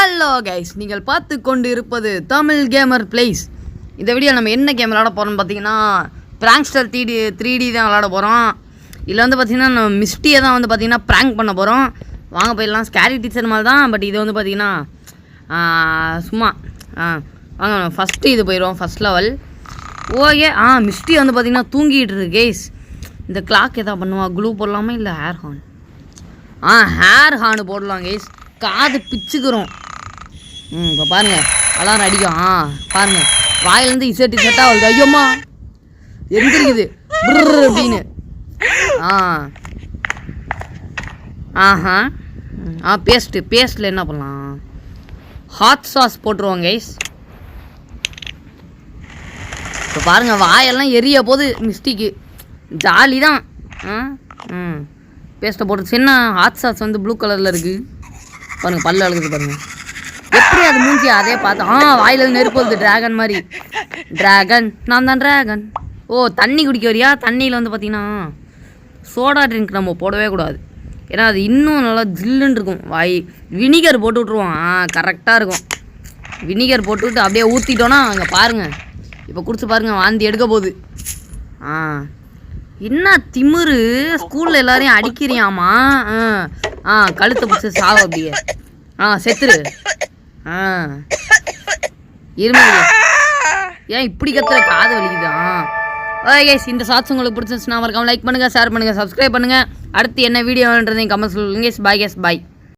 Hello guys, நீங்கள் பார்த்து கொண்டு இருப்பது தமிழ் கேமர் பிளேஸ். இந்த வீடியோ நம்ம என்ன கேம் விளாட போகிறோம்னு பார்த்தீங்கன்னா பிராங்க்ஸ்டர் 3D தான் விளாட போகிறோம். இதில் வந்து பார்த்திங்கன்னா நம்ம மிஸ்டியை தான் வந்து பார்த்திங்கன்னா ப்ராங்க் பண்ண போகிறோம். வாங்க போயிடலாம். ஸ்கேரி டீச்சர் மாதிரி தான், பட் இது வந்து பார்த்திங்கன்னா சும்மா வாங்க ஃபஸ்ட்டு இது போயிடுவோம். First level okay. மிஸ்டி வந்து பார்த்திங்கன்னா தூங்கிட்டு இருக்கு கைஸ். இந்த கிளாக் எதாவது பண்ணுவா, க்ளூ போடலாமா இல்லை ஹேர் ஹார்ன்? ஹேர் ஹார்னு போடலாம் கைஸ். காது பிச்சுக்கிறோம். இப்போ பாருங்கள் அலாரம் அடிக்கும். பாருங்கள் வாயிலேருந்து இசட்டாக வருது. ஐயோம்மா எந்திரிக்குது அப்படின்னு. பேஸ்ட்டில் என்ன பண்ணலாம்? ஹாட் சாஸ் போட்டுருவோம் கைஸ். இப்போ பாருங்கள் வாயெல்லாம் எரிய போது மிஸ்டிக்கு ஜாலி தான். பேஸ்ட்டை போட்டு சின்ன ஹாட் சாஸ் வந்து ப்ளூ கலரில் இருக்குது பாருங்கள். பல்லு அழுகுது பாருங்கள். எப்படி அது மூஞ்சி அதே பார்த்தா வாயில் நெருப்பு வருது ட்ராகன் மாதிரி. ட்ராகன், நான் தான் ட்ராகன். தண்ணி குடிக்க வரியா? தண்ணியில் வந்து பார்த்திங்கன்னா சோடா ட்ரிங்க் நம்ம போடவே கூடாது, ஏன்னா அது இன்னும் நல்லா ஜில்லுன்னு இருக்கும். வினிகர் போட்டு விட்ருவோம். கரெக்டாக இருக்கும். வினிகர் போட்டுவிட்டு அப்படியே ஊற்றிட்டோன்னா அங்கே பாருங்கள். இப்போ குடிச்சு பாருங்கள், வாந்தி எடுக்க போகுது. என்ன திமிரு, ஸ்கூலில் எல்லாரையும் அடிக்கிறியாமா? கழுத்தை பிடிச்சி சாவு அப்படியே. செத்துரு. இருமை. ஏன் இப்படி கத்துற? காது வலிக்குதான். ஓகே, இந்த ஷார்ட்ஸ் உங்களுக்கு பிடிச்சிருந்துச்சுன்னா மறக்காம லைக் பண்ணுங்கள், ஷேர் பண்ணுங்கள், சப்ஸ்கிரைப் பண்ணுங்கள். அடுத்து என்ன வீடியோன்றதையும் கமெண்ட்ஸ் சொல்லுங்கள். பாய் கேஸ், பாய்.